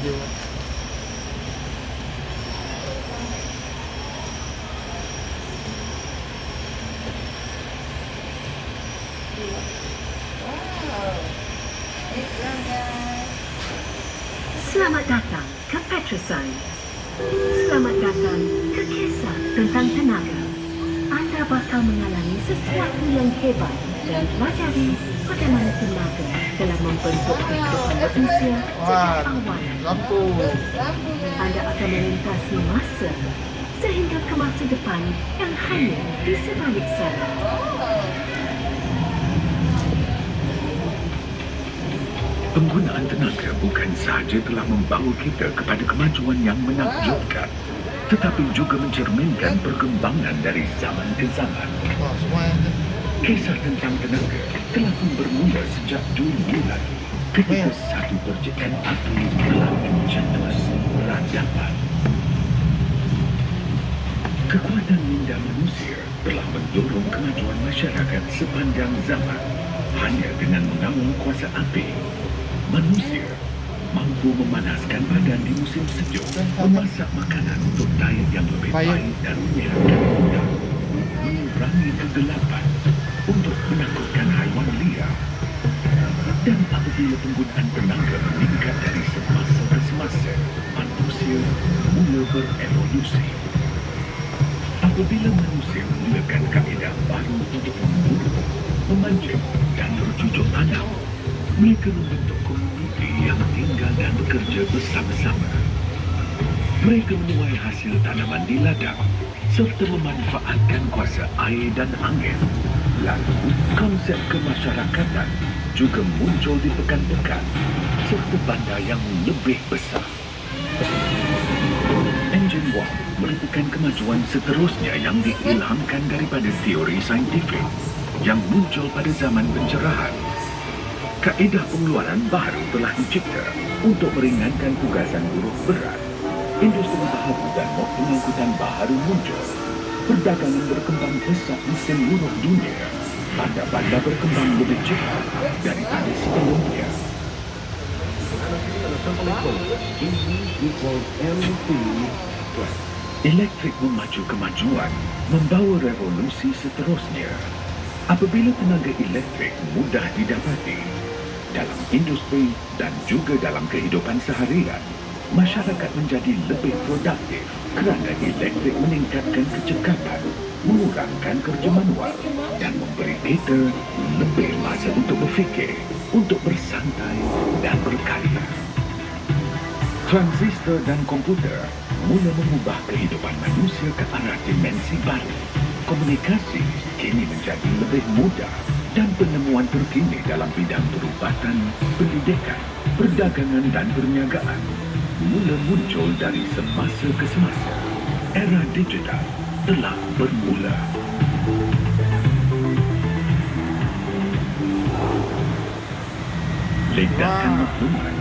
setuju. Selamat datang ke Petroscience. Selamat datang ke kisah tentang tenaga. Anda bakal mengalami sesuatu yang hebat dan pelajari bagaimana tenaga telah membentuk kehidupan manusia sejak awal. Lampu. Anda akan melintasi masa sehingga ke masa depan yang hanya di sebalik sana. Penggunaan tenaga bukan sahaja telah membawa kita kepada kemajuan yang menakjubkan, tetapi juga mencerminkan perkembangan dari zaman ke zaman. Semua yang Kisah tentang tenaga telah pun bermula sejak dulu lagi, ketika satu percikan api telah mencetus peradaban. Kekuatan minda manusia telah mendorong kemajuan masyarakat sepanjang zaman. Hanya dengan mengawal kuasa api, manusia mampu memanaskan badan di musim sejuk, memasak makanan untuk diet yang lebih baik dan menyehatkan udara, mengurangi kegelapan untuk menakutkan haiwan liar. Dan apabila penggunaan tenaga meningkat dari semasa ke semasa, manusia mula berevolusi. Apabila manusia menggunakan kaedah baru untuk memburu, memancing dan bercucuk tanam, mereka membentuk komuniti yang tinggal dan bekerja bersama-sama. Mereka menuai hasil tanaman di ladang serta memanfaatkan kuasa air dan angin. Lalu, konsep kemasyarakatan juga muncul di pekan-pekan serta bandar yang lebih besar. Engine warp merupakan kemajuan seterusnya yang diilhamkan daripada teori saintifik yang muncul pada zaman pencerahan. Kaedah pengeluaran baru telah dicipta untuk meringankan tugasan buruh berat. Industri baharu dan mod pengangkutan baharu muncul. Perdagangan berkembang pesat di seluruh dunia. Bandar-bandar berkembang lebih cepat daripada sebelumnya. Elektrik memacu kemajuan, membawa revolusi seterusnya. Apabila tenaga elektrik mudah didapati dalam industri dan juga dalam kehidupan seharian, masyarakat menjadi lebih produktif kerana elektrik meningkatkan kecekapan, mengurangkan kerja manual dan memberi kita lebih masa untuk berfikir, untuk bersantai dan berkarya. Transistor dan komputer mula mengubah kehidupan manusia ke arah dimensi baru. Komunikasi kini menjadi lebih mudah dan penemuan terkini dalam bidang perubatan, pendidikan, perdagangan dan perniagaan mula muncul dari semasa ke semasa. Era digital telah bermula. Ledakan maklumat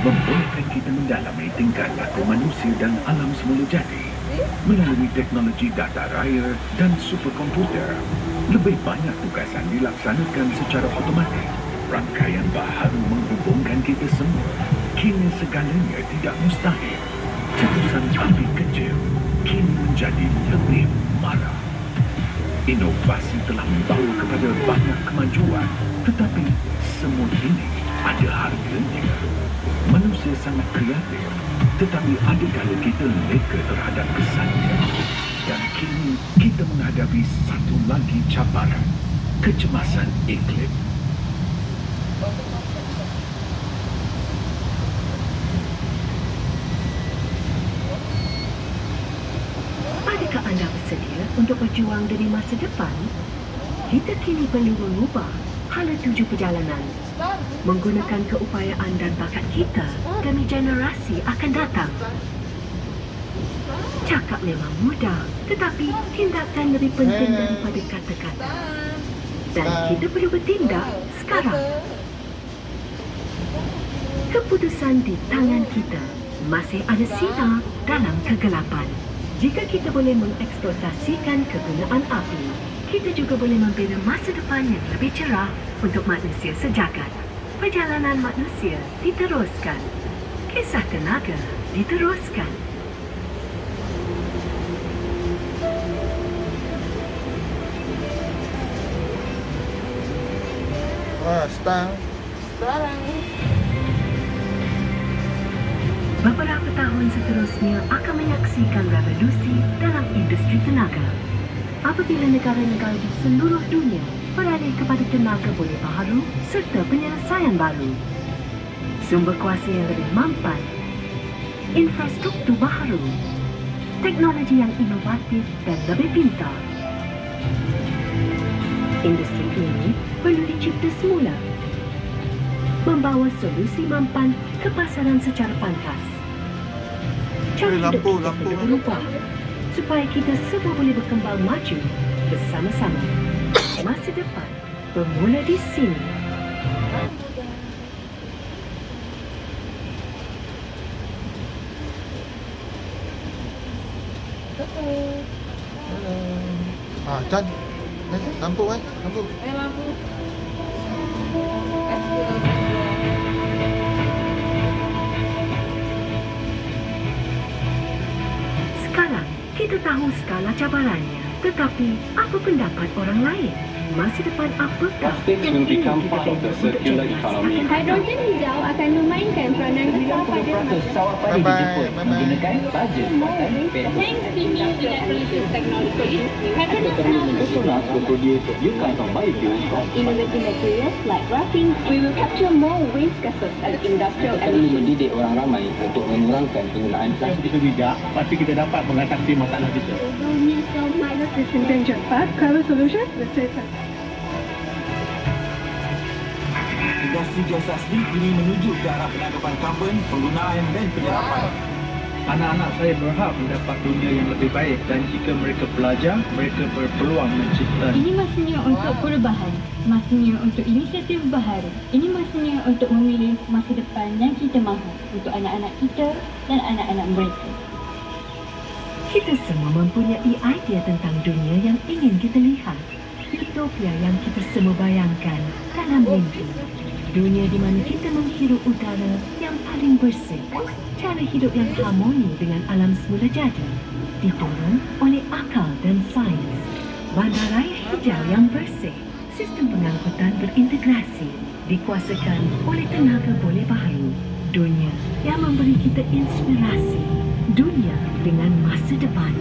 membolehkan kita mendalami tingkah laku manusia dan alam semula jadi. Melalui teknologi data raya dan superkomputer, lebih banyak tugasan dilaksanakan secara otomatik. Rangkaian baharu menghubungkan kita semua. Kini segalanya tidak mustahil. Cetusan api kecil kini menjadi lebih marah. Inovasi telah membawa kepada banyak kemajuan, tetapi semua ini ada harganya. Manusia sangat kreatif, tetapi ada kala kita leka terhadap kesannya. Dan kini kita menghadapi satu lagi cabaran, kecemasan iklim. Adakah anda bersedia untuk berjuang demi masa depan? Kita kini perlu mengubah hala tuju perjalanan, menggunakan keupayaan dan bakat kita demi generasi akan datang. Cakap memang mudah, tetapi tindakan lebih penting daripada kata-kata. Dan kita perlu bertindak sekarang. Keputusan di tangan kita. Masih ada sinar dalam kegelapan. Jika kita boleh mengeksploitasikan kegunaan api, kita juga boleh membina masa depan yang lebih cerah untuk manusia sejagat. Perjalanan manusia diteruskan. Kisah tenaga diteruskan. Stang. Beberapa tahun seterusnya akan menyaksikan revolusi dalam industri tenaga. Apabila negara-negara di seluruh dunia beralih kepada tenaga boleh baharu serta penyelesaian baru. Sumber kuasa yang lebih mampan, infrastruktur baharu, teknologi yang inovatif dan lebih pintar. Industri ini perlu dicipta semula, membawa solusi mampan ke pasaran secara pantas. Cara hidup kita perlu berubah supaya kita semua boleh berkembang maju bersama-sama. Masa depan bermula di sini. Chan. Lampu lampu. Lampu. Sekarang kita tahu skala cabarannya, tetapi apa pendapat orang lain? Masa depan apakah Plastics will become part of the circular economy. Hidrogen hijau akan memainkan peranan besar pada Pesawat pada Bye-bye, dijemput bye-bye. menggunakan bajet pakai petrol. Thanks to new electrolysis technology, Kita Petronas perlu now Petronas will produce new kinds of biofuels from innovative materials like graphene. We will capture more waste gases at industrial kita perlu emissions. mendidik orang ramai untuk mengurangkan penggunaan plastik. Kita bijak, pasti kita dapat mengatasi masalah kita. New cell minus disinfection, but color solutions the safer. Industri jasa asli kini menuju ke arah penangkapan karbon, penggunaan dan penyerapan. Anak-anak saya berhak mendapat dunia yang lebih baik dan jika mereka belajar, mereka berpeluang mencipta. Ini masanya untuk perubahan, masanya untuk inisiatif baharu. Ini masanya untuk memilih masa depan yang kita mahu untuk anak-anak kita dan anak-anak mereka. kita semua mempunyai idea tentang dunia yang ingin kita lihat? Utopia yang kita semua bayangkan dalam mimpi. Dunia di mana kita menghirup udara yang paling bersih. Cara hidup yang harmoni dengan alam semula jadi. Didorong oleh akal dan sains. Bandaraya hijau yang bersih. Sistem pengangkutan berintegrasi. Dikuasakan oleh tenaga boleh baharu. Dunia yang memberi kita inspirasi. Dunia dengan masa depan.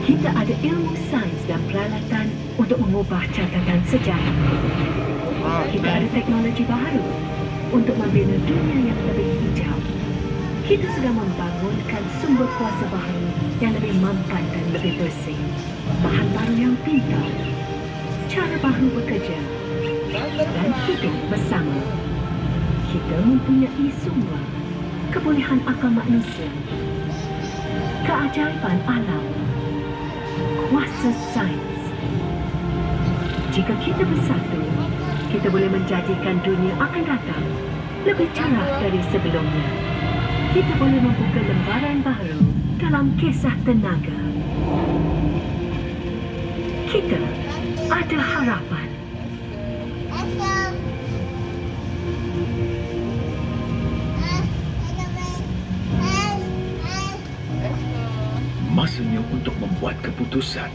Kita ada ilmu sains dan peralatan untuk mengubah catatan sejarah. Kita ada teknologi baru untuk membina dunia yang lebih hijau. Kita sedang membangunkan sumber kuasa baru yang lebih mampan dan lebih bersih. Bahan baru yang pintar. Cara baru bekerja. Dan hidup bersama. Kita mempunyai sumber kebolehan akal manusia. Keajaiban alam. Kuasa sains. Jika kita bersatu, kita boleh menjadikan dunia akan datang lebih cerah dari sebelumnya. Kita boleh membuka lembaran baru dalam kisah tenaga. Kita ada harapan. Masanya untuk membuat keputusan,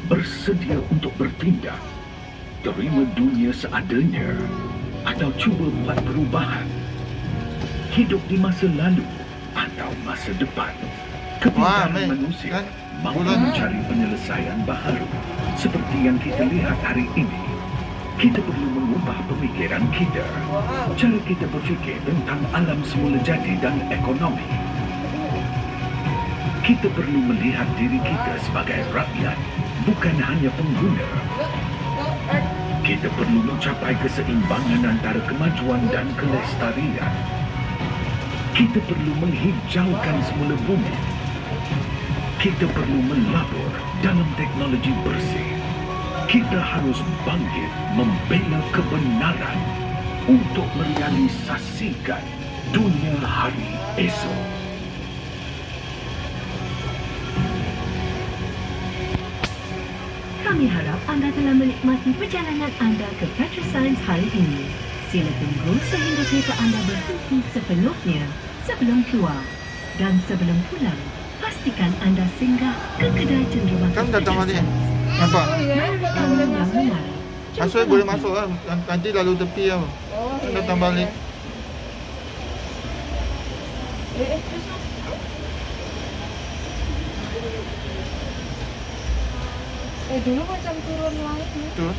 bersedia untuk bertindak, terima dunia seadanya, atau cuba buat perubahan. Hidup di masa lalu atau masa depan. Kepintaran Wah, manusia kan? mampu Bulan. mencari penyelesaian baharu seperti yang kita lihat hari ini. Kita perlu mengubah pemikiran kita, cara kita berfikir tentang alam semula jadi dan ekonomi. Kita perlu melihat diri kita sebagai rakyat, bukan hanya pengguna. Kita perlu mencapai keseimbangan antara kemajuan dan kelestarian. Kita perlu menghijaukan semula bumi. Kita perlu melabur dalam teknologi bersih. Kita harus bangkit membela kebenaran untuk merealisasikan dunia hari esok. Kami harap anda telah menikmati perjalanan anda ke Petroscience hari ini. Sila tunggu sehingga kereta anda berhenti sepenuhnya sebelum keluar. Dan sebelum pulang, pastikan anda singgah ke kedai cenderamata Kan datang balik. Petroscience. Nampak? Kamu yang menarik. Masuk boleh masuk lah. Nanti lalu tepi lah. Kan datang balik. Dulu macam turun lain ya. Tu lah.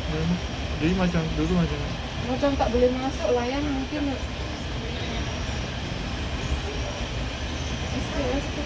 Jadi macam dulu macam Macam tak boleh masuk layan mungkin. STS